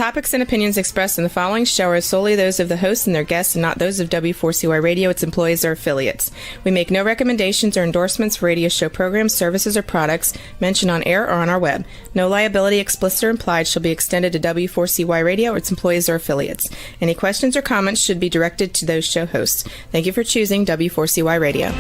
topics and opinions expressed in the following show are solely those of the hosts and their guests and not those of W4CY Radio, its employees, or affiliates. We make no recommendations or endorsements for radio show programs, services, or products mentioned on air or on our web. No liability, explicit or implied, shall be extended to W4CY Radio or its employees or affiliates. Any questions or comments should be directed to those show hosts. Thank you for choosing W4CY Radio.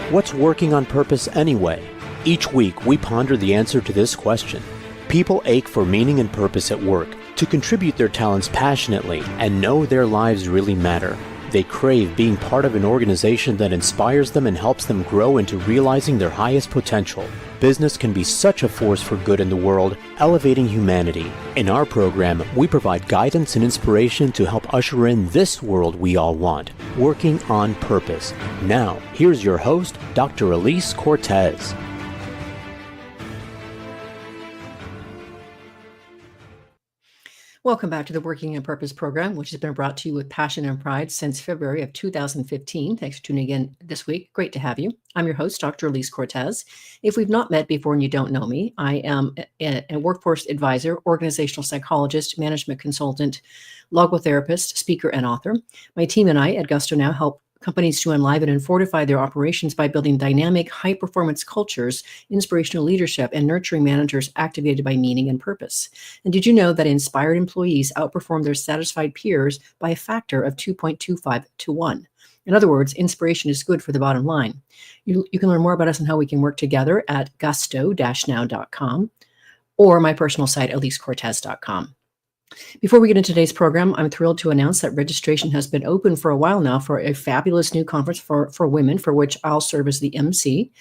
What's working on purpose anyway? Each week, we ponder the answer to this question. People ache for meaning and purpose at work, to contribute their talents passionately and know their lives really matter. They crave being part of an organization that inspires them and helps them grow into realizing their highest potential. Business can be such a force for good in the world, elevating humanity. In our program, we provide guidance and inspiration to help usher in this world we all want, working on purpose. Now, here's your host, Dr. Alise Cortez. Welcome back to the Working on Purpose program, which has been brought to you with passion and pride since February of 2015. Thanks for tuning in this week. Great to have you. I'm your host, Dr. Alise Cortez. If we've not met before and you don't know me, I am a workforce advisor, organizational psychologist, management consultant, logotherapist, speaker, and author. My team and I at Gusto Now help companies to enliven and fortify their operations by building dynamic, high-performance cultures, inspirational leadership, and nurturing managers activated by meaning and purpose. And did you know that inspired employees outperform their satisfied peers by a factor of 2.25 to 1? In other words, inspiration is good for the bottom line. You can learn more about us and how we can work together at gusto-now.com or my personal site, alisecortez.com. Before we get into today's program, I'm thrilled to announce that registration has been open for a while now for a fabulous new conference for women, for which I'll serve as the MC.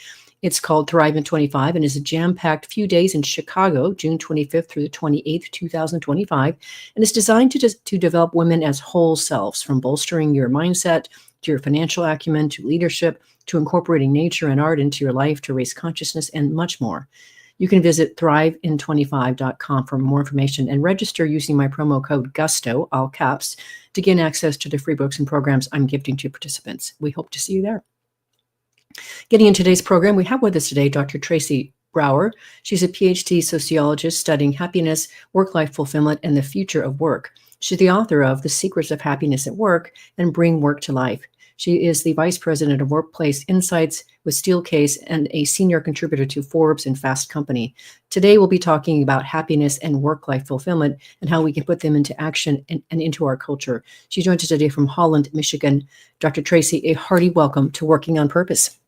It's called Thrive in 25 and is a jam-packed few days in Chicago, June 25th through the 28th, 2025, and is designed to develop women as whole selves, from bolstering your mindset to your financial acumen to leadership to incorporating nature and art into your life to raise consciousness and much more. You can visit thriveit25.com for more information and register using my promo code GUSTO, all caps, to gain access to the free books and programs I'm gifting to participants. We hope to see you there. Getting into today's program, we have with us today Dr. Tracy Brower. She's a PhD sociologist studying happiness, work-life fulfillment, and the future of work. She's the author of The Secrets of Happiness at Work and Bring Work to Life. She is the Vice President of Workplace Insights with Steelcase and a senior contributor to Forbes and Fast Company. Today, we'll be talking about happiness and work-life fulfillment and how we can put them into action and into our culture. She joins us today from Holland, Michigan. Dr. Tracy, a hearty welcome to Working on Purpose.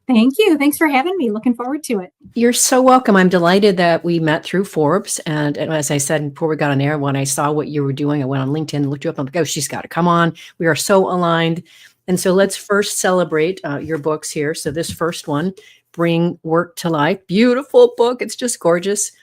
Thank you. Thanks for having me. Looking forward to it. You're so welcome. I'm delighted that we met through Forbes. And as I said before we got on air, when I saw what you were doing, I went on LinkedIn and looked you up. I'm like, oh, she's got to come on. We are so aligned. And so let's first celebrate your books here. So this first one, Bring Work to Life, beautiful book. It's just gorgeous.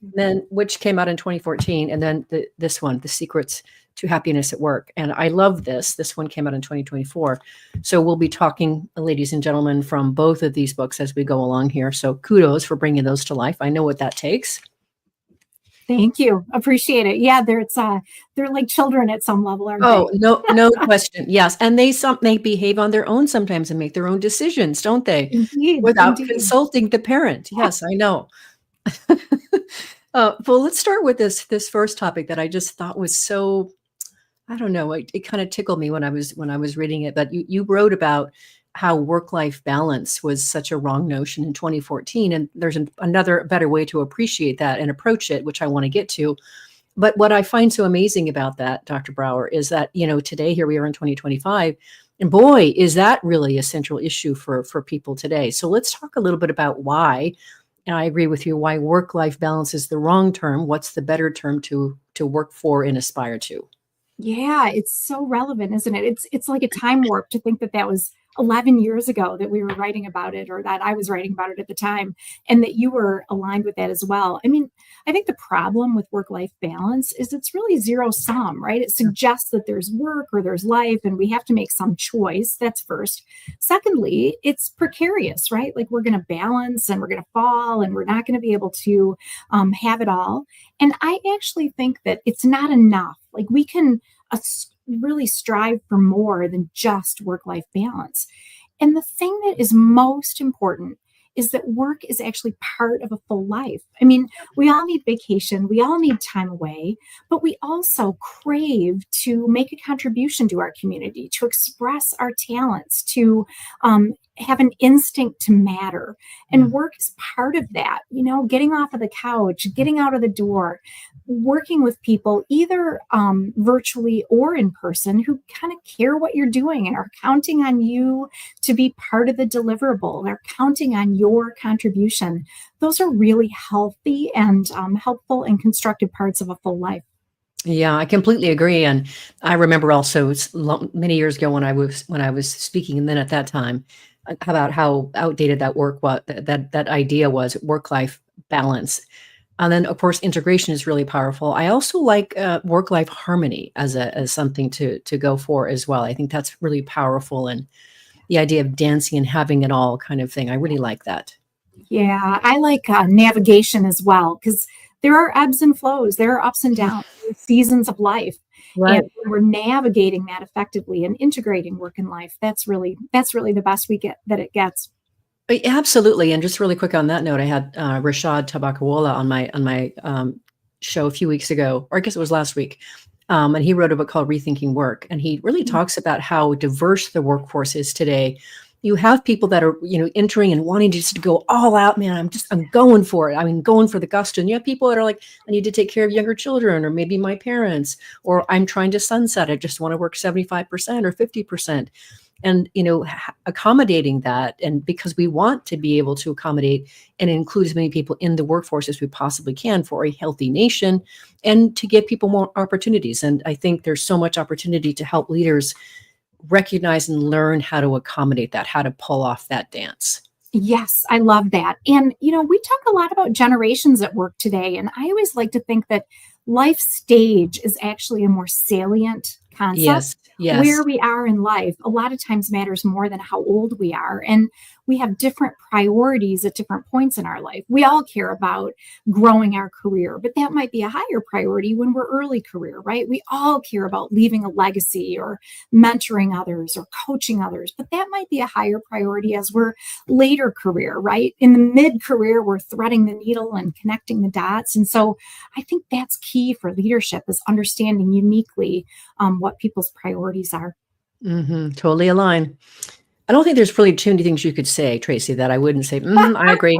Then which came out in 2014. And then this one, The Secrets to Happiness at Work. And I love this. This one came out in 2024. So we'll be talking, ladies and gentlemen, from both of these books as we go along here. So kudos for bringing those to life. I know what that takes. Thank you. Appreciate it. Yeah, they're like children at some level, aren't they? Oh, no question. Yes. And they behave on their own sometimes and make their own decisions, don't they? Indeed, without indeed. Consulting the parent. Yes, I know. Well, let's start with this first topic that I just thought was so, I don't know, it kind of tickled me when I was reading it. But you wrote about how work-life balance was such a wrong notion in 2014. And there's another better way to appreciate that and approach it, which I want to get to. But what I find so amazing about that, Dr. Brower, is that, today, here we are in 2025, and boy, is that really a central issue for people today. So let's talk a little bit about why, and I agree with you, why work-life balance is the wrong term. What's the better term to work for and aspire to? Yeah, it's so relevant, isn't it? It's like a time warp to think that was 11 years ago that we were writing about it, or that I was writing about it at the time, and that you were aligned with that as well. I mean, I think the problem with work-life balance is it's really zero sum, right? It suggests that there's work or there's life, and we have to make some choice. That's first. Secondly, it's precarious, right? Like we're going to balance and we're going to fall and we're not going to be able to have it all. And I actually think that it's not enough. Like we can really strive for more than just work-life balance. And the thing that is most important is that work is actually part of a full life. I mean, we all need vacation, we all need time away, but we also crave to make a contribution to our community, to express our talents, to have an instinct to matter. And work is part of that, getting off of the couch, getting out of the door, working with people either virtually or in person who kind of care what you're doing and are counting on you to be part of the deliverable. They're counting on your contribution. Those are really healthy and helpful and constructive parts of a full life. Yeah, I completely agree. And I remember also many years ago when I was speaking, and then at that time, about how outdated that that idea was, work-life balance. And then, of course, integration is really powerful. I also like work-life harmony as something to go for as well. I think that's really powerful, and the idea of dancing and having it all kind of thing. I really like that. Yeah, I like navigation as well, because there are ebbs and flows, there are ups and downs, seasons of life. Right. And when we're navigating that effectively and integrating work and life, that's really the best it gets. Absolutely. And just really quick on that note, I had Rashad Tabakawola on my show a few weeks ago, or I guess it was last week. And he wrote a book called Rethinking Work. And he really talks about how diverse the workforce is today. You have people that are, entering and wanting just to go all out, man. I'm going for it. I mean, going for the gusto. And you have people that are like, I need to take care of younger children, or maybe my parents, or I'm trying to sunset. I just want to work 75% or 50%. And, accommodating that. And because we want to be able to accommodate and include as many people in the workforce as we possibly can for a healthy nation, and to give people more opportunities. And I think there's so much opportunity to help leaders recognize and learn how to accommodate that, how to pull off that dance. Yes, I love that. And, we talk a lot about generations at work today. And I always like to think that life stage is actually a more salient concept. Yes. Where we are in life a lot of times matters more than how old we are. And we have different priorities at different points in our life. We all care about growing our career, but that might be a higher priority when we're early career, right? We all care about leaving a legacy or mentoring others or coaching others, but that might be a higher priority as we're later career, right? In the mid-career, we're threading the needle and connecting the dots. And so I think that's key for leadership, is understanding uniquely what people's priorities are. Totally align. I don't think there's really too many things you could say, Tracy, that I wouldn't say. I agree.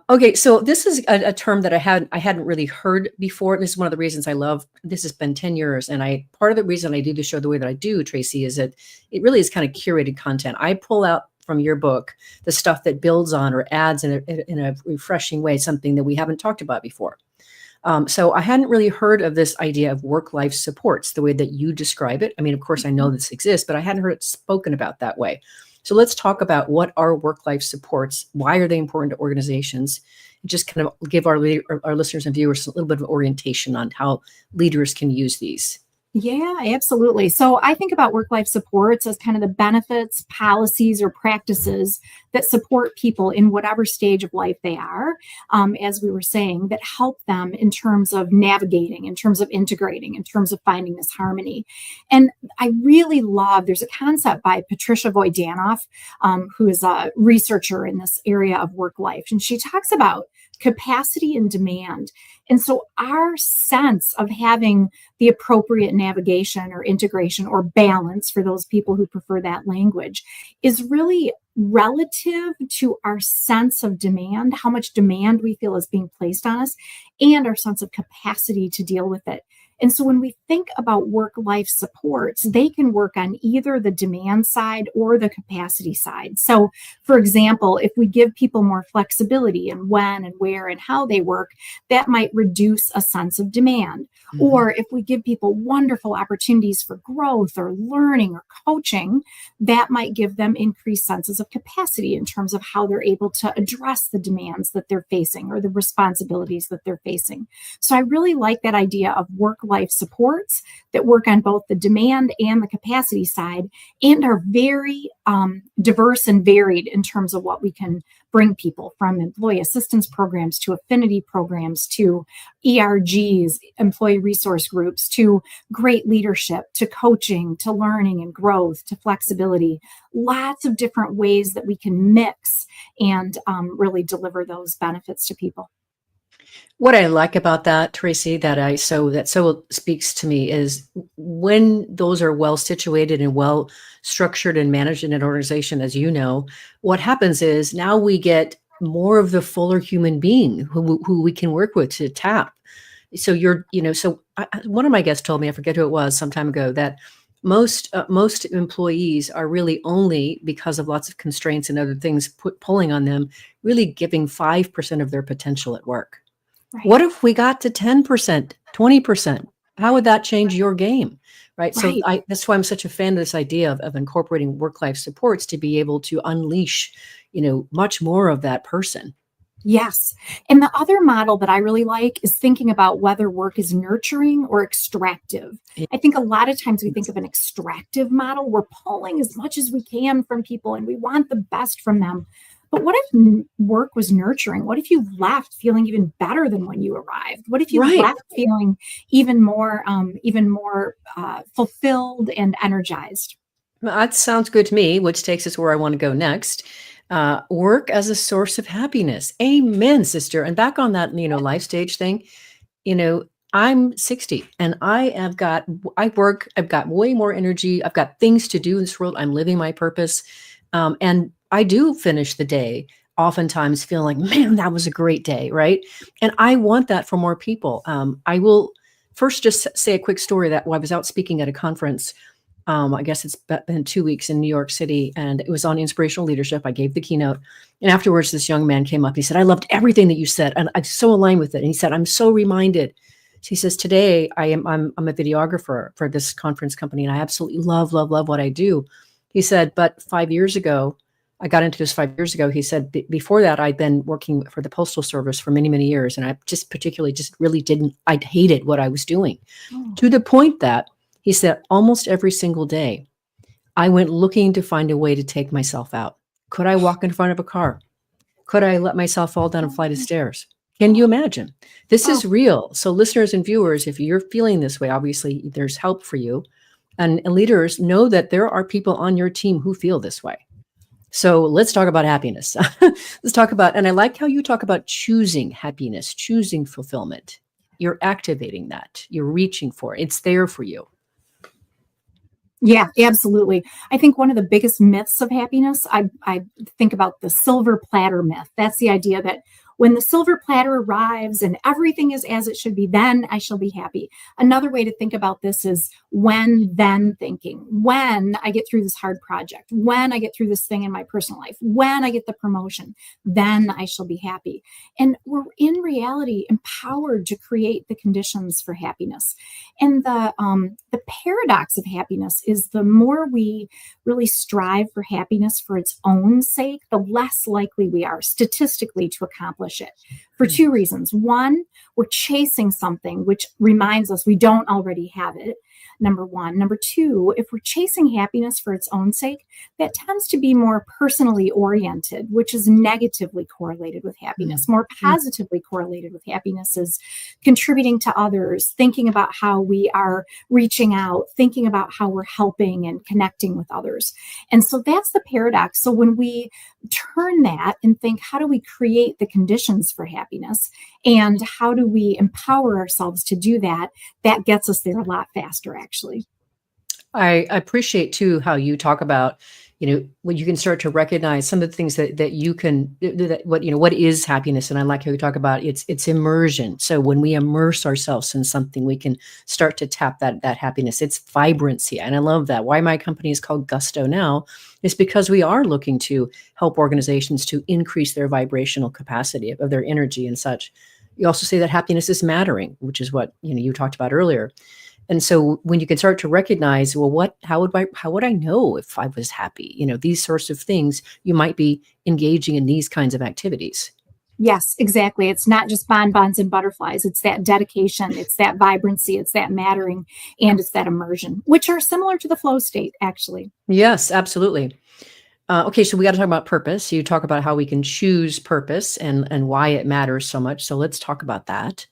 Okay, so this is a term that I hadn't really heard before. This is one of the reasons I love. This has been 10 years, and part of the reason I do the show the way that I do, Tracy, is that it really is kind of curated content. I pull out from your book the stuff that builds on or adds in a refreshing way something that we haven't talked about before. So I hadn't really heard of this idea of work-life supports the way that you describe it. I mean, of course, I know this exists, but I hadn't heard it spoken about that way. So let's talk about what are work-life supports, why are they important to organizations, and just kind of give our listeners and viewers a little bit of orientation on how leaders can use these. Yeah, absolutely. So I think about work-life supports as kind of the benefits, policies, or practices that support people in whatever stage of life they are, as we were saying, that help them in terms of navigating, in terms of integrating, in terms of finding this harmony. And I really love, there's a concept by Patricia Voidanoff, who is a researcher in this area of work life. And she talks about capacity and demand. And so our sense of having the appropriate navigation or integration or balance, for those people who prefer that language, is really relative to our sense of demand, how much demand we feel is being placed on us, and our sense of capacity to deal with it. And so when we think about work-life supports, they can work on either the demand side or the capacity side. So, for example, if we give people more flexibility in when and where and how they work, that might reduce a sense of demand. Mm-hmm. Or if we give people wonderful opportunities for growth or learning or coaching, that might give them increased senses of capacity in terms of how they're able to address the demands that they're facing or the responsibilities that they're facing. So I really like that idea of work-life supports that work on both the demand and the capacity side, and are very diverse and varied in terms of what we can bring people from employee assistance programs to affinity programs to ERGs, employee resource groups, to great leadership, to coaching, to learning and growth, to flexibility. Lots of different ways that we can mix and really deliver those benefits to people. What I like about that, Tracy, that so speaks to me is when those are well situated and well structured and managed in an organization, as you know, what happens is now we get more of the fuller human being who we can work with to tap. So one of my guests told me, I forget who it was some time ago, that most employees are really only, because of lots of constraints and other things pulling on them, really giving 5% of their potential at work. Right. What if we got to 10%, 20%? How would that change your game? Right. So that's why I'm such a fan of this idea of incorporating work-life supports to be able to unleash, much more of that person. Yes. And the other model that I really like is thinking about whether work is nurturing or extractive. I think a lot of times we think of an extractive model. We're pulling as much as we can from people and we want the best from them. But what if work was nurturing? What if you left feeling even better than when you arrived? What if you left feeling even more fulfilled and energized? Well, that sounds good to me, which takes us where I want to go next. Work as a source of happiness. Amen, sister. And back on that, life stage thing, I'm 60 and I've got way more energy. I've got things to do in this world. I'm living my purpose. And I do finish the day oftentimes feeling like, man, that was a great day, right? And I want that for more people. I will first just say a quick story that I was out speaking at a conference. I guess it's been 2 weeks in New York City, and it was on inspirational leadership. I gave the keynote, and afterwards, this young man came up. He said, "I loved everything that you said, and I'm so aligned with it." And he said, "I'm so reminded." He says, "Today, I'm a videographer for this conference company, and I absolutely love what I do." He said, "But 5 years ago, I got into this 5 years ago." He said, "Before that, I'd been working for the Postal Service for many, many years. And I I hated what I was doing to the point that," he said, "almost every single day, I went looking to find a way to take myself out. Could I walk in front of a car? Could I let myself fall down a flight of stairs?" Can you imagine? This is real. So listeners and viewers, if you're feeling this way, obviously there's help for you. And leaders, know that there are people on your team who feel this way. So let's talk about happiness. Let's talk about, and I like how you talk about choosing happiness, choosing fulfillment. You're activating that. You're reaching for it. It's there for you. Yeah, absolutely. I think one of the biggest myths of happiness, I think about the silver platter myth. That's the idea that when the silver platter arrives and everything is as it should be, then I shall be happy. Another way to think about this is when then thinking. When I get through this hard project, when I get through this thing in my personal life, when I get the promotion, then I shall be happy. And we're in reality empowered to create the conditions for happiness. And the paradox of happiness is the more we really strive for happiness for its own sake, the less likely we are statistically to accomplish it for two reasons. One, we're chasing something which reminds us we don't already have it. Number one. Number two, if we're chasing happiness for its own sake, that tends to be more personally oriented, which is negatively correlated with happiness. More positively correlated with happiness is contributing to others, thinking about how we are reaching out, thinking about how we're helping and connecting with others. And so that's the paradox. So when we turn that and think, how do we create the conditions for happiness and how do we empower ourselves to do that, that gets us there a lot faster, actually. I appreciate too how you talk about, when you can start to recognize some of the things that you can, what is happiness. And I like how you talk about it's immersion. So when we immerse ourselves in something, we can start to tap that happiness. It's vibrancy. And I love that. Why my company is called Gusto now is because we are looking to help organizations to increase their vibrational capacity of their energy and such. You also say that happiness is mattering, which is what, you talked about earlier. And so when you can start to recognize, well, how would I know if I was happy? These sorts of things, you might be engaging in these kinds of activities. Yes, exactly. It's not just bonbons and butterflies. It's that dedication. It's that vibrancy. It's that mattering. And it's that immersion, which are similar to the flow state, actually. Yes, absolutely. Okay, so we got to talk about purpose. You talk about how we can choose purpose and why it matters so much. So let's talk about that.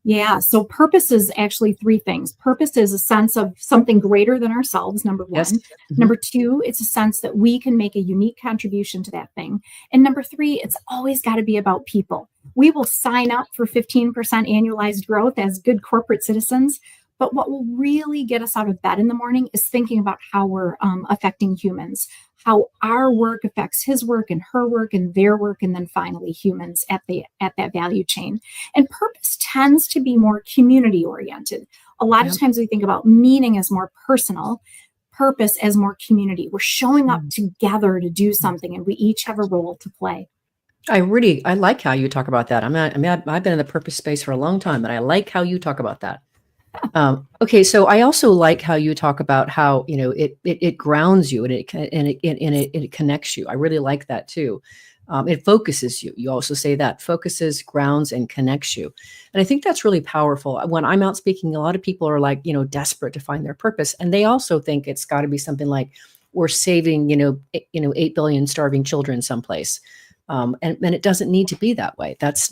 Yeah. So purpose is actually three things. Purpose is a sense of something greater than ourselves, number Yes. one. Number two, it's a sense that we can make a unique contribution to that thing. And number three, it's always got to be about people. We will sign up for 15% annualized growth as good corporate citizens. But what will really get us out of bed in the morning is thinking about how we're affecting humans, how our work affects his work and her work and their work, and then finally humans at that value chain. And purpose tends to be more community oriented. A lot of times we think about meaning as more personal, purpose as more community. We're showing up together to do something, and we each have a role to play. I like how you talk about that. I've been in the purpose space for a long time, but I like how you talk about that. Okay, so I also like how you talk about how it grounds you and it connects you. I really like that too. It focuses you. You also say that focuses, grounds, and connects you, and I think that's really powerful. When I'm out speaking, a lot of people are like desperate to find their purpose, and they also think it's got to be something like we're saving 8 billion starving children someplace. And it doesn't need to be that way. That's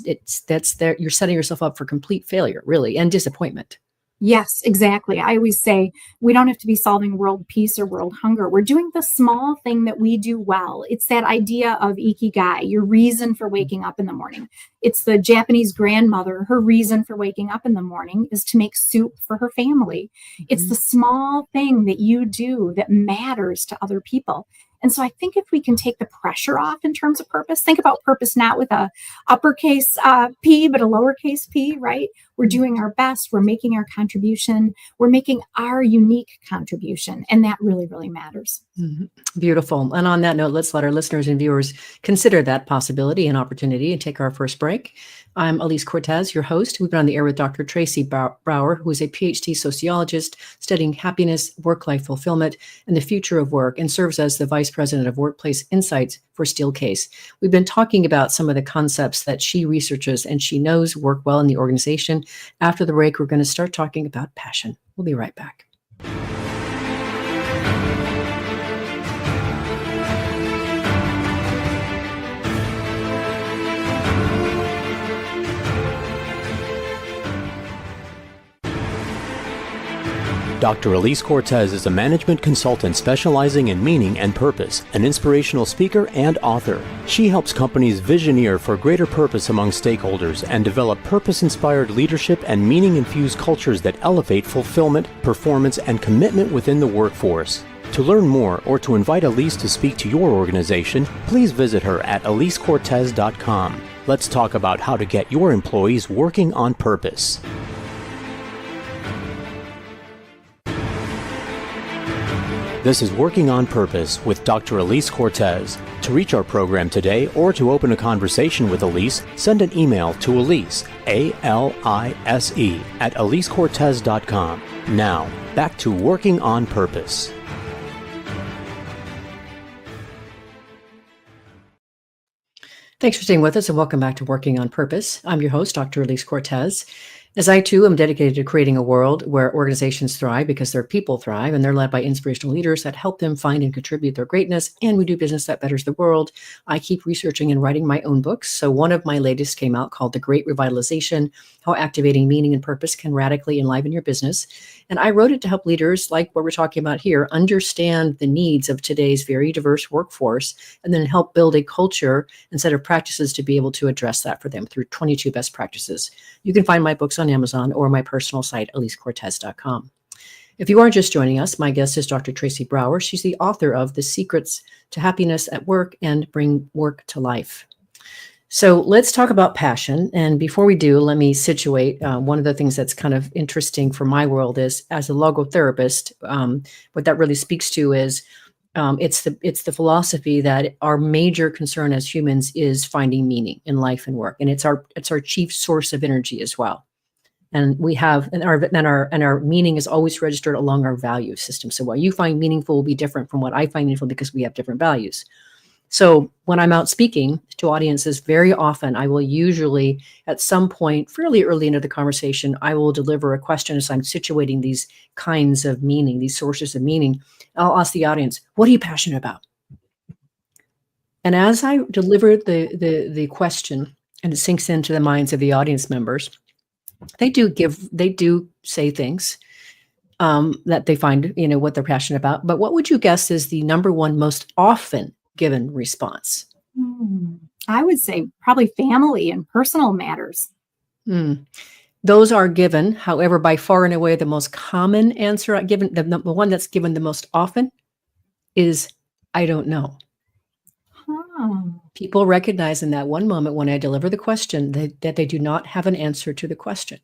there. You're setting yourself up for complete failure, really, and disappointment. Yes, exactly. I always say we don't have to be solving world peace or world hunger. We're doing the small thing that we do well. It's that idea of ikigai, your reason for waking up in the morning. It's the Japanese grandmother. Her reason for waking up in the morning is to make soup for her family. It's the small thing that you do that matters to other people. And so I think if we can take the pressure off in terms of purpose, think about purpose not with a uppercase P, but a lowercase p, right? We're doing our best. We're making our contribution. We're making our unique contribution. And that really, really matters. Beautiful. And on that note, let's let our listeners and viewers consider that possibility and opportunity and take our first break. I'm Alise Cortez, your host. We've been on the air with Dr. Tracy Brower, who is a PhD sociologist studying happiness, work-life fulfillment, and the future of work, and serves as the Vice President of Workplace Insights for Steelcase. We've been talking about some of the concepts that she researches and she knows work well in the organization. After the break, we're going to start talking about passion. We'll be right back. Dr. Alise Cortez is a management consultant specializing in meaning and purpose, an inspirational speaker and author. She helps companies visioneer for greater purpose among stakeholders and develop purpose-inspired leadership and meaning-infused cultures that elevate fulfillment, performance, and commitment within the workforce. To learn more or to invite Alise to speak to your organization, please visit her at alisecortez.com. Let's talk about how to get your employees working on purpose. This is Working on Purpose with Dr. Alise Cortez. To reach our program today or to open a conversation with Alise, send an email to Alise, A-L-I-S-E, at alisecortez.com. Now, back to Working on Purpose. Thanks for staying with us and welcome back to Working on Purpose. I'm your host, Dr. Alise Cortez. As I too am dedicated to creating a world where organizations thrive because their people thrive and they're led by inspirational leaders that help them find and contribute their greatness, and we do business that betters the world. I keep researching and writing my own books. So one of my latest came out called The Great Revitalization: How Activating Meaning and Purpose Can Radically Enliven Your Business. And I wrote it to help leaders like what we're talking about here understand the needs of today's very diverse workforce and then help build a culture and set of practices to be able to address that for them through 22 best practices. You can find my books on Amazon or my personal site, alisecortez.com. If you are just joining us, my guest is Dr. Tracy Brower. She's the author of The Secrets to Happiness at Work and Bring Work to Life. So let's talk about passion. And before we do, let me situate. One of the things that's kind of interesting for my world is, as a logotherapist, what that really speaks to is it's the philosophy that our major concern as humans is finding meaning in life and work, and it's our chief source of energy as well. And we have our meaning is always registered along our value system. So what you find meaningful will be different from what I find meaningful because we have different values. So when I'm out speaking to audiences, very often I will usually, at some point fairly early into the conversation, I will deliver a question as I'm situating these kinds of meaning, these sources of meaning. I'll ask the audience, what are you passionate about? And as I deliver the question and it sinks into the minds of the audience members, they do say things that they find, what they're passionate about. But what would you guess is the number one most often given response? I would say probably family and personal matters. Those are given. However, by far and away, the most common answer given, the one that's given the most often is, I don't know. People recognize in that one moment when I deliver the question that they do not have an answer to the question.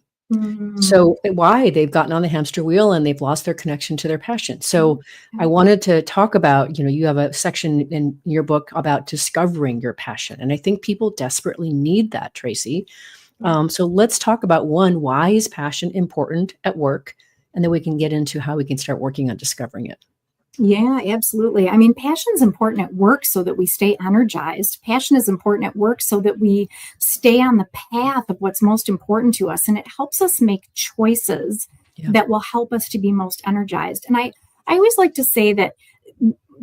So why? They've gotten on the hamster wheel and they've lost their connection to their passion. So I wanted to talk about, you have a section in your book about discovering your passion. And I think people desperately need that, Tracy. So let's talk about why is passion important at work? And then we can get into how we can start working on discovering it. Yeah, absolutely. I mean, passion is important at work so that we stay energized. Passion is important at work so that we stay on the path of what's most important to us. And it helps us make choices that will help us to be most energized. And I always like to say that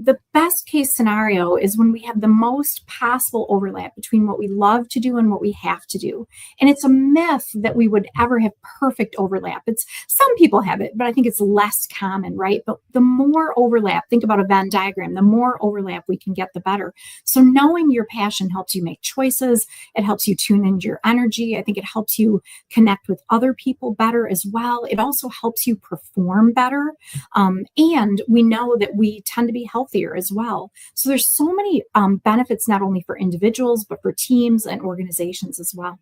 the best case scenario is when we have the most possible overlap between what we love to do and what we have to do. And it's a myth that we would ever have perfect overlap. Some people have it, but I think it's less common, right? But the more overlap, think about a Venn diagram, the more overlap we can get, the better. So knowing your passion helps you make choices. It helps you tune into your energy. I think it helps you connect with other people better as well. It also helps you perform better. And we know that we tend to be healthier as well. So there's so many benefits, not only for individuals, but for teams and organizations as well.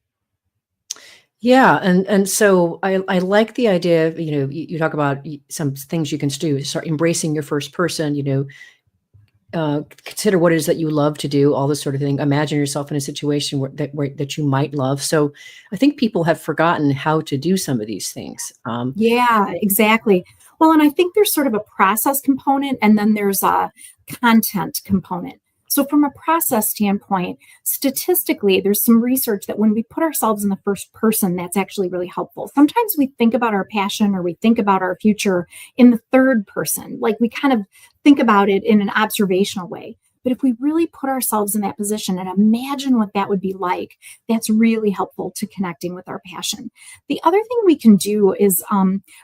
Yeah. And so I like the idea of, you talk about some things you can do, start embracing your first person, consider what it is that you love to do, all this sort of thing. Imagine yourself in a situation that you might love. So I think people have forgotten how to do some of these things. Yeah, exactly. Well, and I think there's sort of a process component and then there's a content component. So from a process standpoint, statistically, there's some research that when we put ourselves in the first person, that's actually really helpful. Sometimes we think about our passion or we think about our future in the third person, like we kind of think about it in an observational way. But if we really put ourselves in that position and imagine what that would be like, that's really helpful to connecting with our passion. The other thing we can do is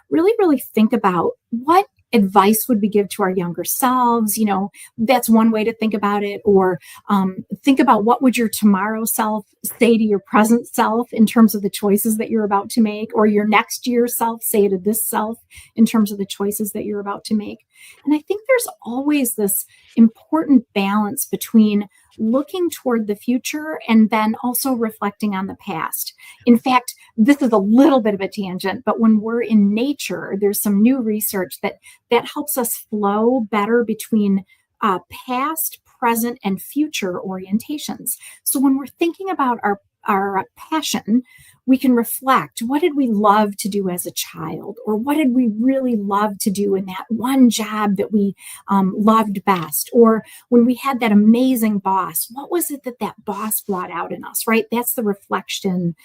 really think about what advice would we give to our younger selves? That's one way to think about it. Or think about what would your tomorrow self say to your present self in terms of the choices that you're about to make, or your next year self say to this self in terms of the choices that you're about to make. And I think there's always this important balance between looking toward the future and then also reflecting on the past. In fact, this is a little bit of a tangent, but when we're in nature, there's some new research that helps us flow better between past, present, and future orientations. So when we're thinking about our passion, we can reflect, what did we love to do as a child? Or what did we really love to do in that one job that we loved best? Or when we had that amazing boss, what was it that boss brought out in us, right? That's the reflection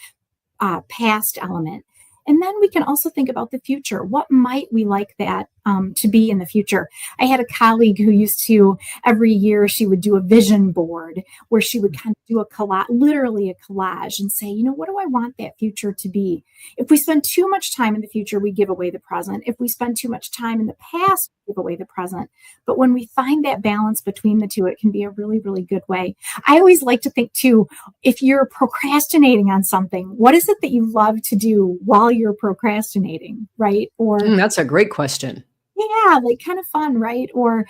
past element. And then we can also think about the future. What might we like that to be in the future? I had a colleague who used to, every year, she would do a vision board where she would kind of do a collage, literally a collage, and say, what do I want that future to be? If we spend too much time in the future, we give away the present. If we spend too much time in the past, we give away the present. But when we find that balance between the two, it can be a really, really good way. I always like to think too, if you're procrastinating on something, what is it that you love to do while you're procrastinating, right? Or that's a great question. Yeah, like kind of fun, right? Or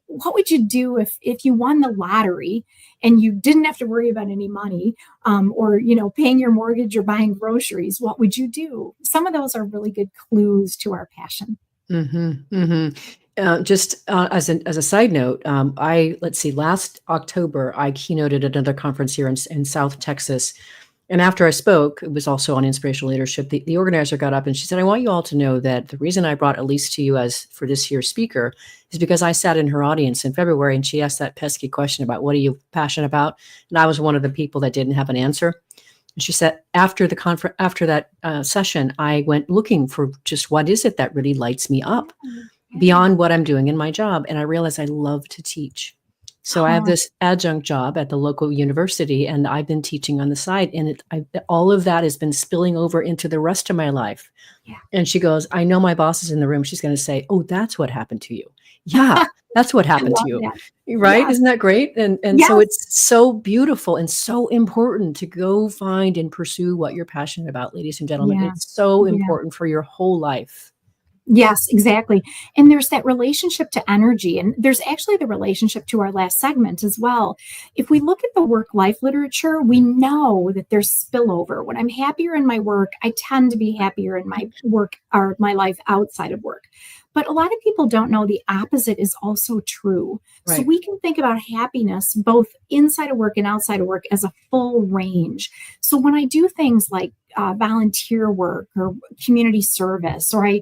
what would you do if you won the lottery and you didn't have to worry about any money, or paying your mortgage or buying groceries? What would you do? Some of those are really good clues to our passion. Just as a side note, last October I keynoted at another conference here in South Texas. And after I spoke, it was also on inspirational leadership. The organizer got up and she said, I want you all to know that the reason I brought Alise to you for this year's speaker is because I sat in her audience in February and she asked that pesky question about what are you passionate about? And I was one of the people that didn't have an answer. And she said, after that session, I went looking for just what is it that really lights me up beyond what I'm doing in my job. And I realized I love to teach. So I have this adjunct job at the local university, and I've been teaching on the side, and all of that has been spilling over into the rest of my life. Yeah. And she goes, I know my boss is in the room. She's going to say, oh, that's what happened to you. Yeah, that's what happened to you. That. Right? Yes. Isn't that great? And Yes. so it's so beautiful and so important to go find and pursue what you're passionate about, ladies and gentlemen. Yeah. It's so Yeah. important for your whole life. Yes, exactly. And there's that relationship to energy. And there's actually the relationship to our last segment as well. If we look at the work-life literature, we know that there's spillover. When I'm happier in my work, I tend to be happier in my work or my life outside of work. But a lot of people don't know the opposite is also true. Right. So we can think about happiness both inside of work and outside of work as a full range. So when I do things like volunteer work or community service, or I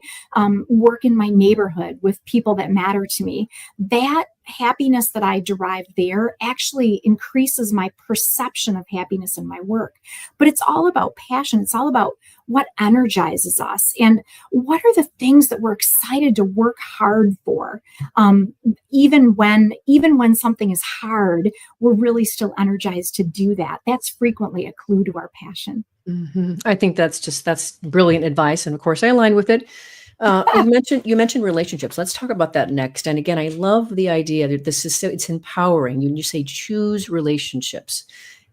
work in my neighborhood with people that matter to me, that happiness that I derive there actually increases my perception of happiness in my work. But it's all about passion. It's all about what energizes us and what are the things that we're excited to work hard for. Even when something is hard, we're really still energized to do that. That's frequently a clue to our passion. Mm-hmm. I think that's brilliant advice. And of course, I align with it. You mentioned relationships. Let's talk about that next. And again, I love the idea that it's empowering. You say choose relationships,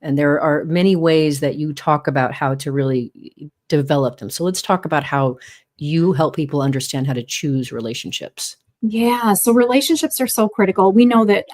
and there are many ways that you talk about how to really develop them. So let's talk about how you help people understand how to choose relationships. Yeah, so relationships are so critical. We know that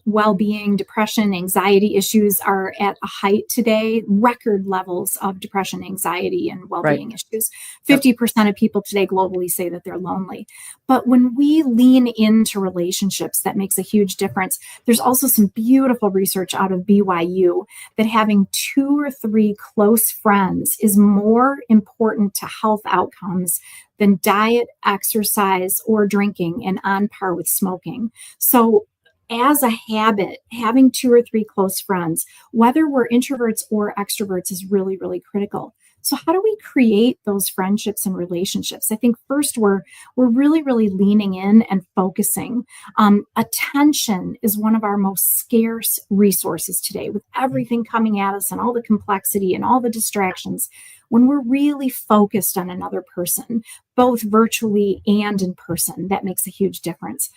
well-being, depression, anxiety issues are at a height today, record levels of depression, anxiety, and well-being issues. 50% of people today globally say that they're lonely. But when we lean into relationships, that makes a huge difference. There's also some beautiful research out of BYU that having 2 or 3 close friends is more important to health outcomes than diet, exercise, or drinking, and on par with smoking. So as a habit, having 2 or 3 close friends, whether we're introverts or extroverts, is really, really critical. So how do we create those friendships and relationships? I think first we're really, really leaning in and focusing. Attention is one of our most scarce resources today, with everything coming at us and all the complexity and all the distractions. When we're really focused on another person, both virtually and in person, that makes a huge difference.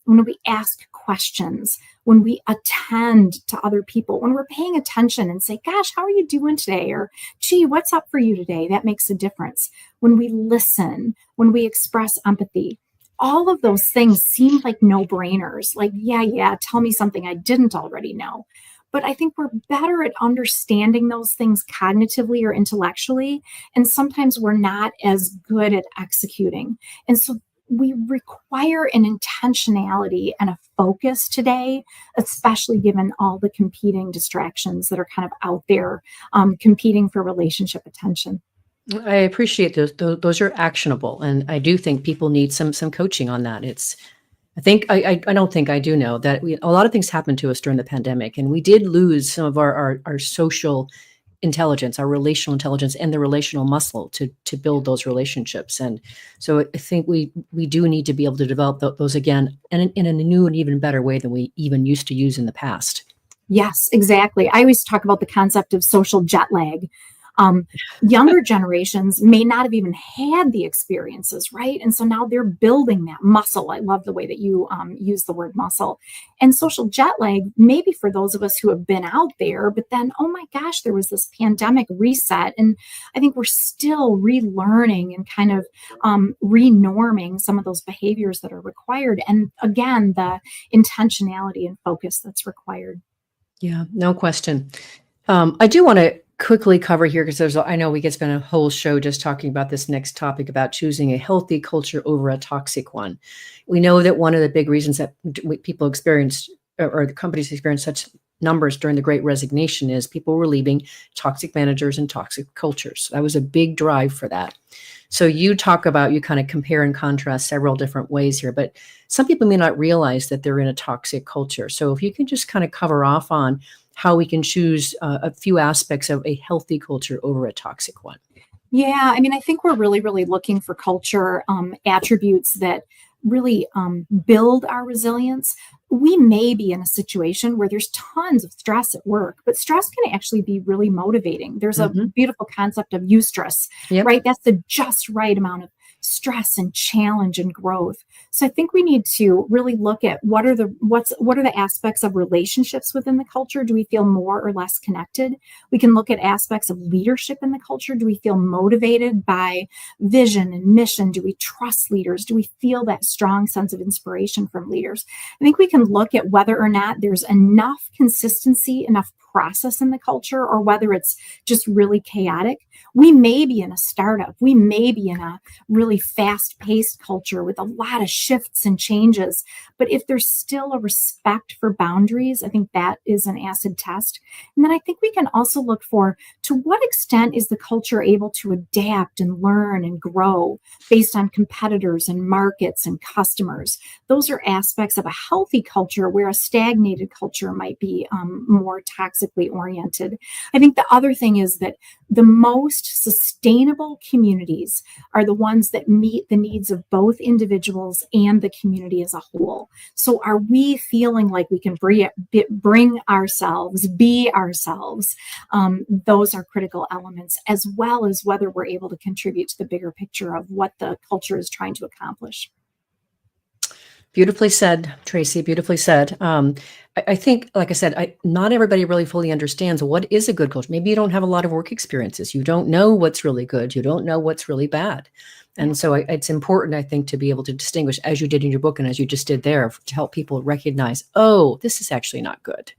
When we ask questions, when we attend to other people, when we're paying attention and say, gosh, how are you doing today? Or, gee, what's up for you today? That makes a difference. When we listen, when we express empathy, all of those things seem like no-brainers. Like, yeah, tell me something I didn't already know. But I think we're better at understanding those things cognitively or intellectually. And sometimes we're not as good at executing. And so we require an intentionality and a focus today, especially given all the competing distractions that are kind of out there competing for relationship attention. I appreciate those. Those are actionable. And I do think people need some coaching on that. I don't think I do know that a lot of things happened to us during the pandemic, and we did lose some of our social intelligence, our relational intelligence, and the relational muscle to build those relationships. And so I think we do need to be able to develop those again, and in a new and even better way than we even used to use in the past. Yes, exactly. I always talk about the concept of social jet lag. Younger generations may not have even had the experiences, right? And so now they're building that muscle. I love the way that you use the word muscle. And social jet lag, maybe for those of us who have been out there, but then, oh my gosh, there was this pandemic reset. And I think we're still relearning and kind of renorming some of those behaviors that are required. And again, the intentionality and focus that's required. Yeah, no question. I do want to quickly cover here, because I know we could spend a whole show just talking about this next topic about choosing a healthy culture over a toxic one. We know that one of the big reasons that people experienced, or the companies experienced such numbers during the Great Resignation, is people were leaving toxic managers and toxic cultures. That was a big drive for that. So you kind of compare and contrast several different ways here, but some people may not realize that they're in a toxic culture. So if you can just kind of cover off on how we can choose a few aspects of a healthy culture over a toxic one. Yeah, I mean, I think we're really, really looking for culture attributes that really build our resilience. we may be in a situation where there's tons of stress at work, but stress can actually be really motivating. There's a beautiful concept of eustress, right? That's the just right amount of stress and challenge and growth. So I think we need to really look at what are the aspects of relationships within the culture? Do we feel more or less connected? We can look at aspects of leadership in the culture. Do we feel motivated by vision and mission? Do we trust leaders? Do we feel that strong sense of inspiration from leaders? I think we can look at whether or not there's enough consistency, enough process in the culture, or whether it's just really chaotic. We may be in a startup. We may be in a really fast-paced culture with a lot of shifts and changes. But if there's still a respect for boundaries, I think that is an acid test. And then I think we can also look for, to what extent is the culture able to adapt and learn and grow based on competitors and markets and customers? Those are aspects of a healthy culture, where a stagnated culture might be more toxically oriented. I think the other thing is that the most sustainable communities are the ones that meet the needs of both individuals and the community as a whole. So are we feeling like we can bring ourselves, be ourselves? Those are critical elements, as well as whether we're able to contribute to the bigger picture of what the culture is trying to accomplish. Beautifully said, Tracy, beautifully said. I think, like I said, not everybody really fully understands what is a good culture. Maybe you don't have a lot of work experiences. You don't know what's really good. You don't know what's really bad. And so it's important, I think, to be able to distinguish, as you did in your book and as you just did there, to help people recognize, oh, this is actually not good.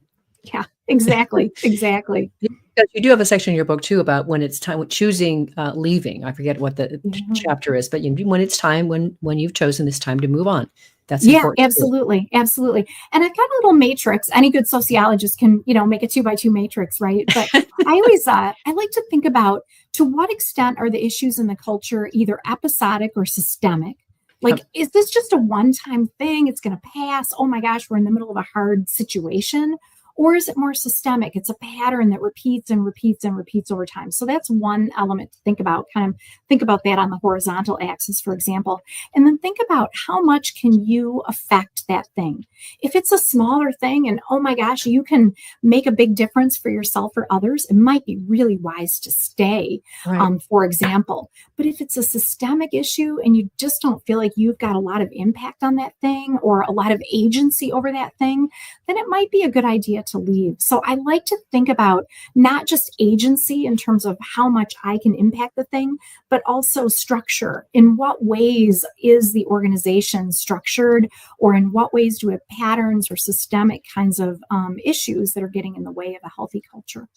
Yeah, exactly. Exactly. Because you do have a section in your book too about when it's time, choosing leaving. I forget what the chapter is, but when it's time, when you've chosen this time to move on. That's important. Absolutely. Absolutely. And I've got a little matrix. Any good sociologist can, make a 2x2 matrix, right? But I like to think about, to what extent are the issues in the culture either episodic or systemic? Like, is this just a one-time thing? It's going to pass. Oh my gosh, we're in the middle of a hard situation. Or is it more systemic? It's a pattern that repeats and repeats and repeats over time. So that's one element to think about. Kind of think about that on the horizontal axis, for example. And then think about, how much can you affect that thing? If it's a smaller thing and, oh my gosh, you can make a big difference for yourself or others, it might be really wise to stay, for example. But if it's a systemic issue and you just don't feel like you've got a lot of impact on that thing or a lot of agency over that thing, then it might be a good idea to leave. So I like to think about not just agency in terms of how much I can impact the thing, but also structure. In what ways is the organization structured, or in what ways do we have patterns or systemic kinds of issues that are getting in the way of a healthy culture?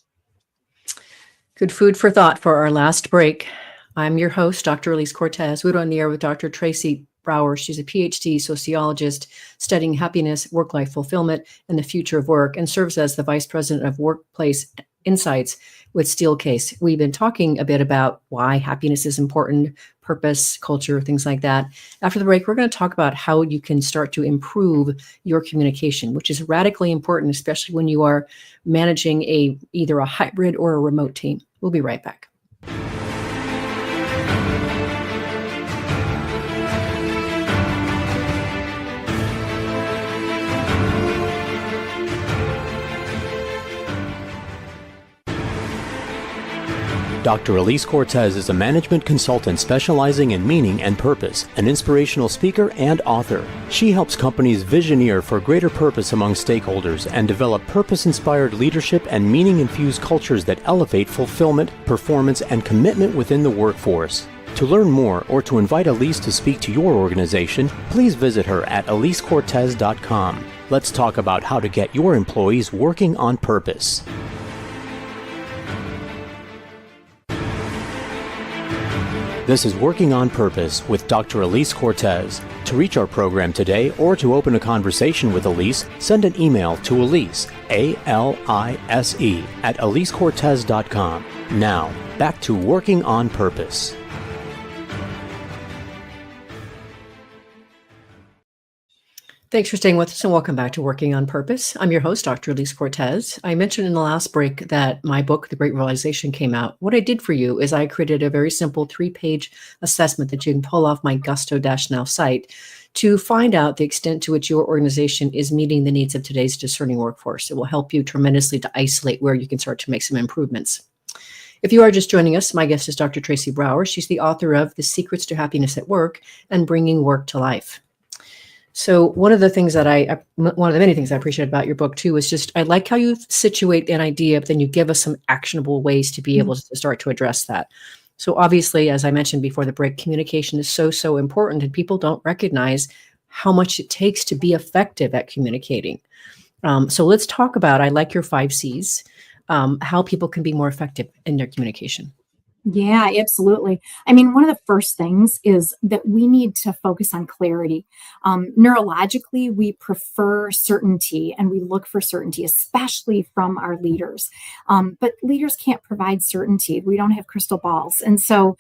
Good food for thought for our last break. I'm your host, Dr. Alise Cortez. We're on the air with Dr. Tracy Brower. She's a PhD sociologist studying happiness, work-life fulfillment, and the future of work, and serves as the Vice President of Workplace Insights with Steelcase. We've been talking a bit about why happiness is important, purpose, culture, things like that. After the break, we're going to talk about how you can start to improve your communication, which is radically important, especially when you are managing either a hybrid or a remote team. We'll be right back. Dr. Alise Cortez is a management consultant specializing in meaning and purpose, an inspirational speaker and author. She helps companies visioneer for greater purpose among stakeholders and develop purpose-inspired leadership and meaning-infused cultures that elevate fulfillment, performance, and commitment within the workforce. To learn more or to invite Alise to speak to your organization, please visit her at alisecortez.com. Let's talk about how to get your employees working on purpose. This is Working on Purpose with Dr. Alise Cortez. To reach our program today or to open a conversation with Alise, send an email to Alise, A-L-I-S-E, at alisecortez.com. Now, back to Working on Purpose. Thanks for staying with us and welcome back to Working on Purpose. I'm your host, Dr. Alise Cortez. I mentioned in the last break that my book, The Great Realization, came out. What I did for you is I created a very simple 3-page assessment that you can pull off my Gusto-Now site to find out the extent to which your organization is meeting the needs of today's discerning workforce. It will help you tremendously to isolate where you can start to make some improvements. If you are just joining us, my guest is Dr. Tracy Brower. She's the author of The Secrets to Happiness at Work and Bringing Work to Life. So one of the many things I appreciate about your book too is just, I like how you situate an idea, but then you give us some actionable ways to be able to start to address that. So obviously, as I mentioned before the break, communication is so important, and people don't recognize how much it takes to be effective at communicating. So let's talk about, I like your 5 C's, how people can be more effective in their communication. Yeah, absolutely. I mean, one of the first things is that we need to focus on clarity. Neurologically, we prefer certainty and we look for certainty, especially from our leaders. But leaders can't provide certainty. We don't have crystal balls. And so,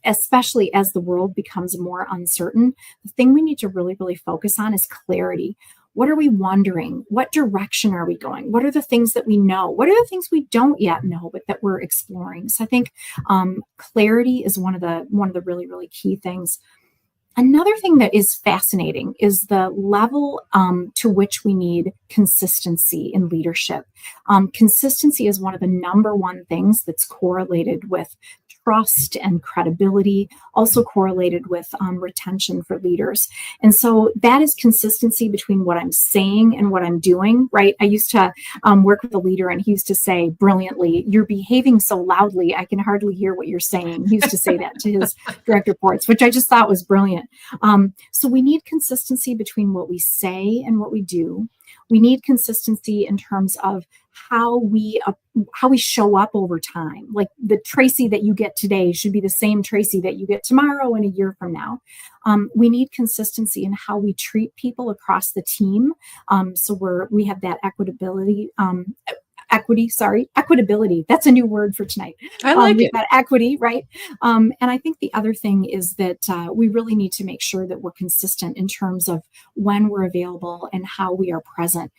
especially as the world becomes more uncertain, the thing we need to really focus on is clarity. What are we wondering? What direction are we going? What are the things that we know? What are the things we don't yet know, but that we're exploring? So I think clarity is one of the really key things. Another thing that is fascinating is the level to which we need consistency in leadership. Consistency is one of the number one things that's correlated with trust and credibility, also correlated with retention for leaders. And so that is consistency between what I'm saying and what I'm doing, right? I used to work with a leader, and he used to say brilliantly, "You're behaving so loudly, I can hardly hear what you're saying." He used to say that to his direct reports, which I just thought was brilliant. So we need consistency between what we say and what we do. We need consistency in terms of how we show up over time. Like the Tracy that you get today should be the same Tracy that you get tomorrow and a year from now. We need consistency in how we treat people across the team. So we have that equitability. Equitability. That's a new word for tonight. I like it. That equity, right? And I think the other thing is that we really need to make sure that we're consistent in terms of when we're available and how we are present.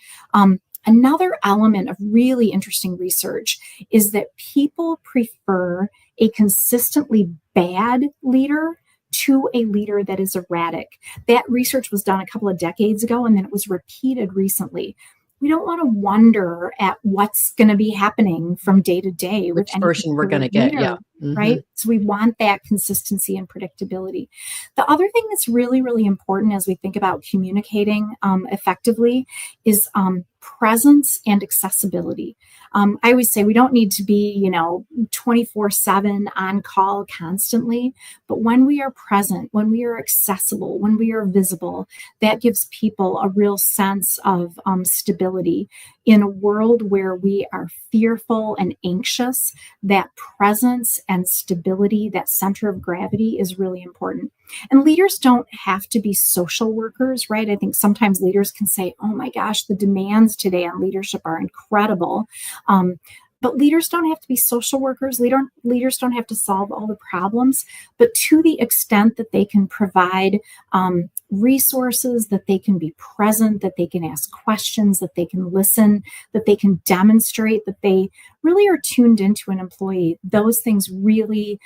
Another element of really interesting research is that people prefer a consistently bad leader to a leader that is erratic. That research was done a couple of decades ago, and then it was repeated recently. We don't want to wonder at what's going to be happening from day to day with which person we're going to get. Yeah. Mm-hmm. Right. So we want that consistency and predictability. The other thing that's really important as we think about communicating effectively is presence and accessibility. I always say we don't need to be, 24/7 on call constantly, but when we are present, when we are accessible, when we are visible, that gives people a real sense of stability. In a world where we are fearful and anxious, that presence and stability, that center of gravity is really important. And leaders don't have to be social workers, right? I think sometimes leaders can say, "Oh my gosh, the demands today on leadership are incredible." But leaders don't have to be social workers. Leaders don't have to solve all the problems. But to the extent that they can provide resources, that they can be present, that they can ask questions, that they can listen, that they can demonstrate that they really are tuned into an employee, those things really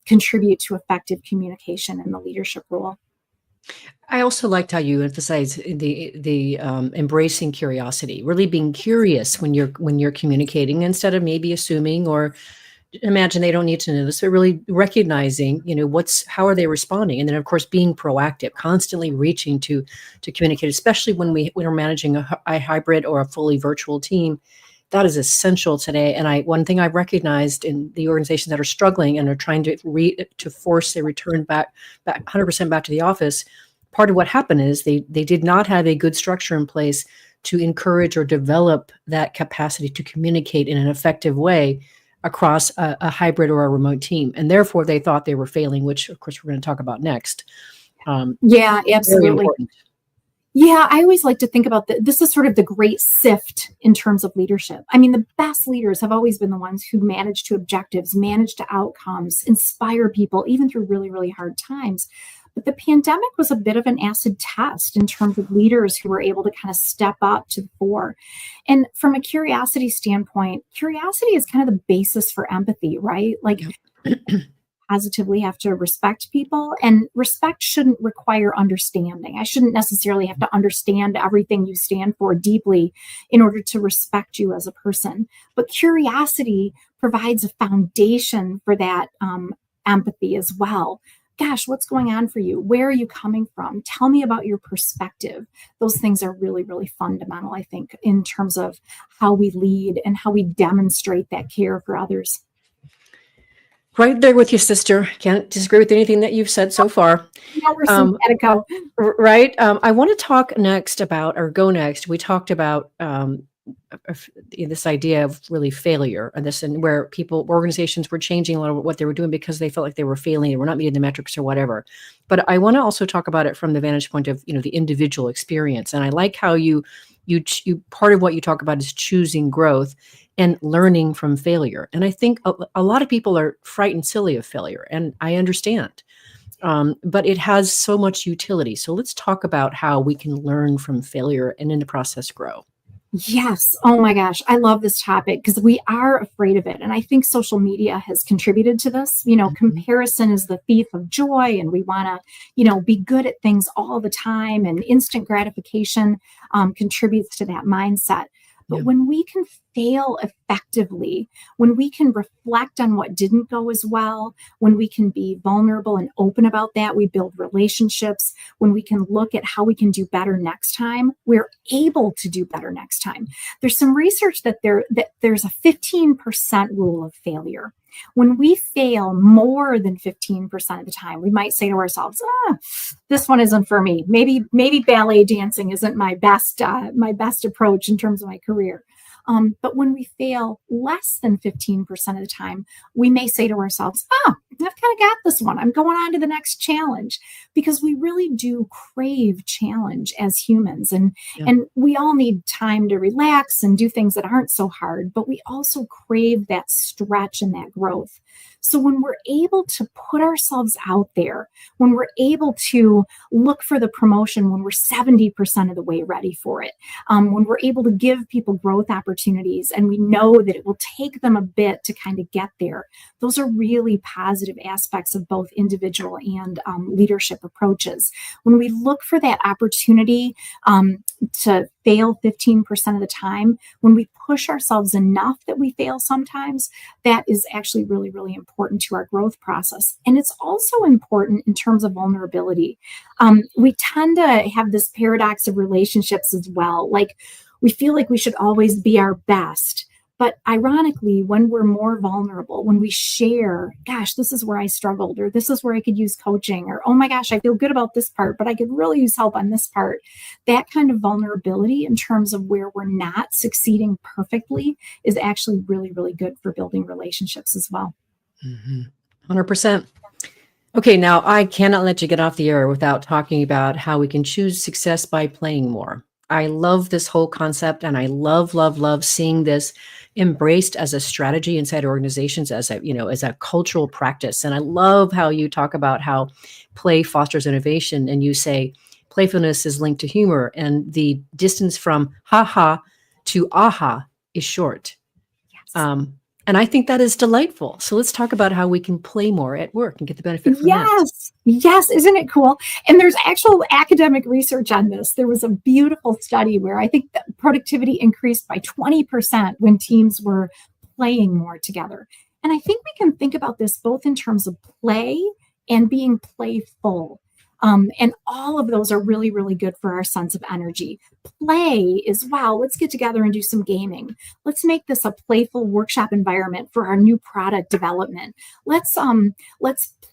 contribute to effective communication in the leadership role. I also liked how you emphasize the embracing curiosity, really being curious when you're communicating instead of maybe assuming or imagine they don't need to know this, but really recognizing, how are they responding, and then of course being proactive, constantly reaching to communicate, especially when we're managing a hybrid or a fully virtual team. That is essential today. And one thing I've recognized in the organizations that are struggling and are trying to force a return back 100% back to the office. Part of what happened is they did not have a good structure in place to encourage or develop that capacity to communicate in an effective way across a hybrid or a remote team. And therefore, they thought they were failing, which, of course, we're going to talk about next. Yeah, absolutely. Yeah, I always like to think about this is sort of the great sift in terms of leadership. I mean, the best leaders have always been the ones who manage to objectives, manage to outcomes, inspire people, even through really hard times. But the pandemic was a bit of an acid test in terms of leaders who were able to kind of step up to the fore. And from a curiosity standpoint, curiosity is kind of the basis for empathy, right? Like, positively have to respect people, and respect shouldn't require understanding. I shouldn't necessarily have to understand everything you stand for deeply in order to respect you as a person. But curiosity provides a foundation for that empathy as well. Gosh, what's going on for you? Where are you coming from? Tell me about your perspective. Those things are really, really fundamental, I think, in terms of how we lead and how we demonstrate that care for others. Right there with you, sister. Can't disagree with anything that you've said so far. Now we're simpatico. Right. I want to talk next about, or go next. We talked about this idea of really failure, and where organizations were changing a lot of what they were doing because they felt like they were failing, they were not meeting the metrics or whatever. But I want to also talk about it from the vantage point of, the individual experience. And I like how you part of what you talk about is choosing growth and learning from failure. And I think a lot of people are frightened silly of failure, and I understand. But it has so much utility. So let's talk about how we can learn from failure and in the process grow. Yes. Oh my gosh. I love this topic because we are afraid of it. And I think social media has contributed to this. Comparison is the thief of joy, and we want to, be good at things all the time, and instant gratification contributes to that mindset. But when we can fail effectively, when we can reflect on what didn't go as well, when we can be vulnerable and open about that, we build relationships. When we can look at how we can do better next time, we're able to do better next time. There's some research that there's a 15% rule of failure. When we fail more than 15% of the time, we might say to ourselves, this one isn't for me. Maybe ballet dancing isn't my best approach in terms of my career. But when we fail less than 15% of the time, we may say to ourselves, I've kind of got this one. I'm going on to the next challenge, because we really do crave challenge as humans. And we all need time to relax and do things that aren't so hard, but we also crave that stretch and that growth. So when we're able to put ourselves out there, when we're able to look for the promotion, when we're 70% of the way ready for it, when we're able to give people growth opportunities and we know that it will take them a bit to kind of get there, those are really positive aspects of both individual and leadership approaches. When we look for that opportunity to fail 15% of the time, when we push ourselves enough that we fail sometimes, that is actually really, really important to our growth process. And it's also important in terms of vulnerability. We tend to have this paradox of relationships as well. Like, we feel like we should always be our best. But ironically, when we're more vulnerable, when we share, gosh, this is where I struggled, or this is where I could use coaching, or, oh my gosh, I feel good about this part, but I could really use help on this part. That kind of vulnerability in terms of where we're not succeeding perfectly is actually really, really good for building relationships as well. 100%. Okay, now I cannot let you get off the air without talking about how we can choose success by playing more. I love this whole concept, and I love seeing this embraced as a strategy inside organizations, as a cultural practice. And I love how you talk about how play fosters innovation, and you say playfulness is linked to humor, and the distance from ha-ha to aha is short. Yes. And I think that is delightful. So let's talk about how we can play more at work and get the benefit from that. Yes. Isn't it cool? And there's actual academic research on this. There was a beautiful study where I think that productivity increased by 20% when teams were playing more together. And I think we can think about this both in terms of play and being playful. And all of those are really, really good for our sense of energy. Play is, wow, let's get together and do some gaming. Let's make this a playful workshop environment for our new product development. Let's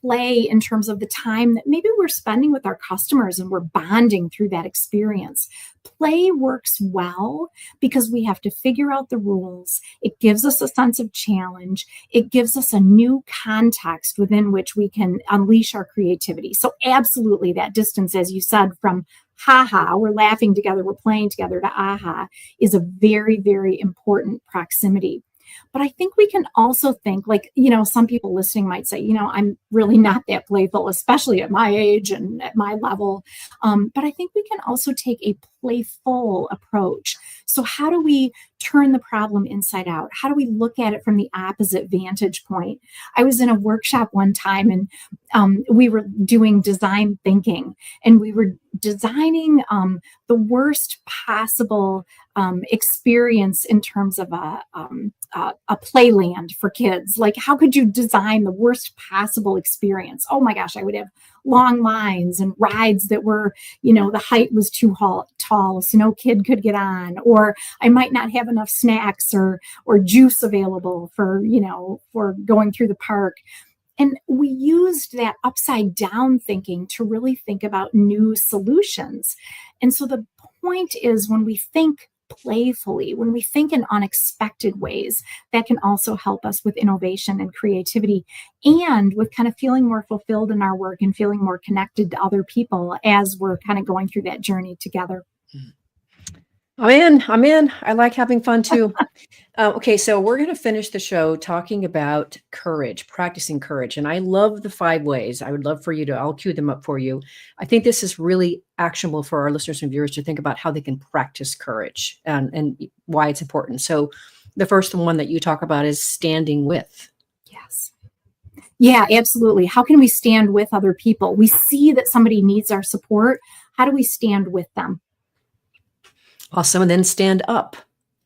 play in terms of the time that maybe we're spending with our customers and we're bonding through that experience. Play works well because we have to figure out the rules. It gives us a sense of challenge. It gives us a new context within which we can unleash our creativity. So absolutely, that distance, as you said, from ha-ha, we're laughing together, we're playing together, to aha, is a very, very important proximity. But I think we can also think, like, some people listening might say, I'm really not that playful, especially at my age and at my level. But I think we can also take a playful approach. So how do we turn the problem inside out? How do we look at it from the opposite vantage point? I was in a workshop one time, and we were doing design thinking, and we were designing the worst possible experience in terms of a playland for kids. Like, how could you design the worst possible experience? Oh my gosh, I would have long lines and rides that were, the height was too tall, so no kid could get on, or I might not have enough snacks or juice available for going through the park. And we used that upside down thinking to really think about new solutions. And so the point is, when we think playfully, when we think in unexpected ways, that can also help us with innovation and creativity, and with kind of feeling more fulfilled in our work and feeling more connected to other people as we're kind of going through that journey together. I'm in. I like having fun too. Okay, so we're going to finish the show talking about courage, practicing courage. And I love the 5 ways. I would love for you to, I'll cue them up for you. I think this is really actionable for our listeners and viewers to think about how they can practice courage and why it's important. So the first one that you talk about is standing with. Yes. Yeah, absolutely. How can we stand with other people? We see that somebody needs our support. How do we stand with them? Awesome. And then stand up.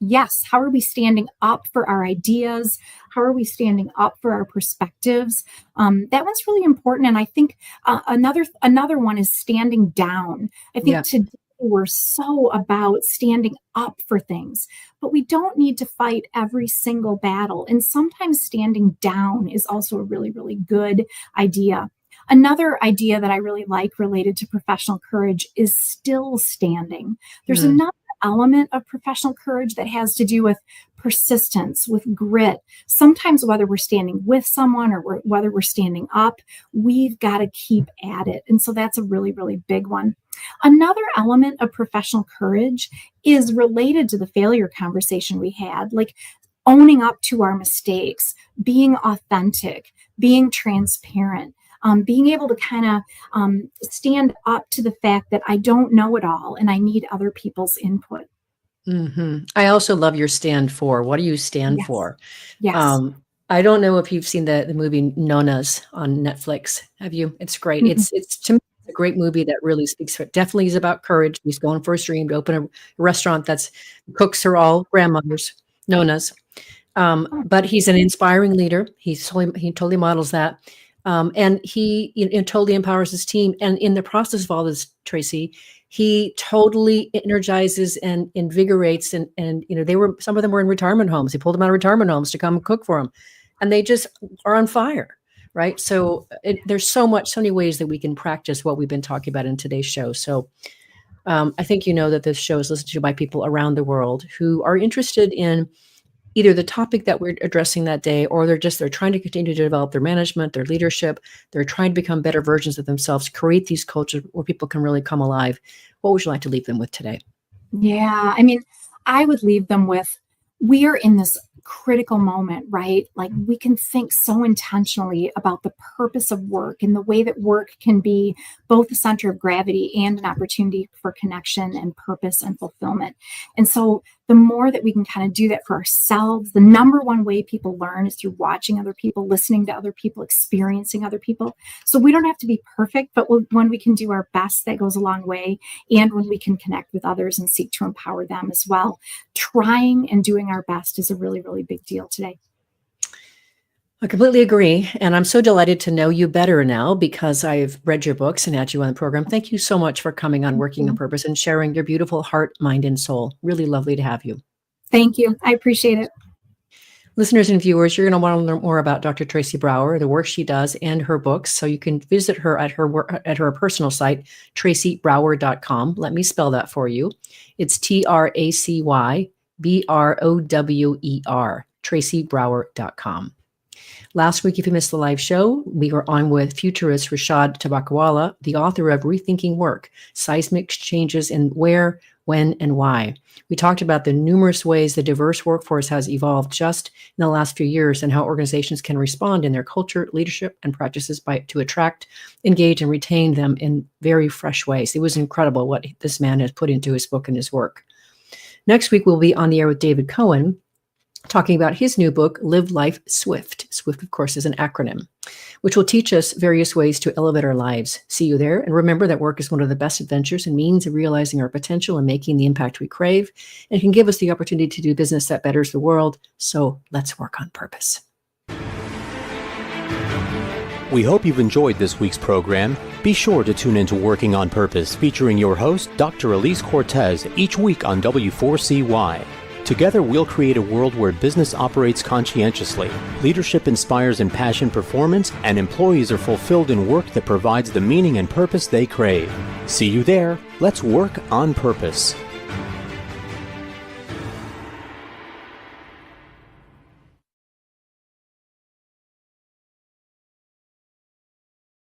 Yes. How are we standing up for our ideas? How are we standing up for our perspectives? That one's really important. And I think another one is standing down. I think today we're so about standing up for things, but we don't need to fight every single battle. And sometimes standing down is also a really, really good idea. Another idea that I really like related to professional courage is still standing. There's another element of professional courage that has to do with persistence, with grit. Sometimes whether we're standing with someone or whether we're standing up, we've got to keep at it. And so that's a really, really big one. Another element of professional courage is related to the failure conversation we had, like owning up to our mistakes, being authentic, being transparent. Being able to kind of stand up to the fact that I don't know it all and I need other people's input. Mm-hmm. I also love your stand for. What do you stand for? Yes. I don't know if you've seen the movie Nonas on Netflix. Have you? It's great. Mm-hmm. It's to me, it's a great movie that really speaks for it. Definitely is about courage. He's going for his dream to open a restaurant that's cooks are all grandmothers, Nonas. But he's an inspiring leader. He totally models that. And he totally empowers his team. And in the process of all this, Tracy, he totally energizes and invigorates. And some of them were in retirement homes. He pulled them out of retirement homes to come cook for them. And they just are on fire, right? So there's so many ways that we can practice what we've been talking about in today's show. So I think that this show is listened to by people around the world who are interested in either the topic that we're addressing that day, or they're trying to continue to develop their management, their leadership. They're trying to become better versions of themselves, create these cultures where people can really come alive. What would you like to leave them with today? Yeah. I mean, I would leave them with, we are in this critical moment, right? Like, we can think so intentionally about the purpose of work and the way that work can be both the center of gravity and an opportunity for connection and purpose and fulfillment. And so the more that we can kind of do that for ourselves, the number one way people learn is through watching other people, listening to other people, experiencing other people. So we don't have to be perfect, but when we can do our best, that goes a long way. And when we can connect with others and seek to empower them as well, trying and doing our best is a really, really big deal today. I completely agree. And I'm so delighted to know you better now because I've read your books and had you on the program. Thank you so much for coming on Working on Purpose and sharing your beautiful heart, mind, and soul. Really lovely to have you. Thank you. I appreciate it. Listeners and viewers, you're going to want to learn more about Dr. Tracy Brower, the work she does, and her books. So you can visit her at her personal site, tracybrower.com. Let me spell that for you. It's TracyBrower, tracybrower.com. Last week, if you missed the live show, we were on with futurist Rashad Tabakwala, the author of Rethinking Work, Seismic Changes in Where, When, and Why. We talked about the numerous ways the diverse workforce has evolved just in the last few years and how organizations can respond in their culture, leadership, and practices to attract, engage, and retain them in very fresh ways. It was incredible what this man has put into his book and his work. Next week, we'll be on the air with David Cohen, talking about his new book, Live Life Swift. Swift, of course, is an acronym, which will teach us various ways to elevate our lives. See you there. And remember that work is one of the best adventures and means of realizing our potential and making the impact we crave, and can give us the opportunity to do business that betters the world. So let's work on purpose. We hope you've enjoyed this week's program. Be sure to tune into Working on Purpose, featuring your host, Dr. Alise Cortez, each week on W4CY. Together, we'll create a world where business operates conscientiously, leadership inspires impassioned performance, and employees are fulfilled in work that provides the meaning and purpose they crave. See you there. Let's work on purpose.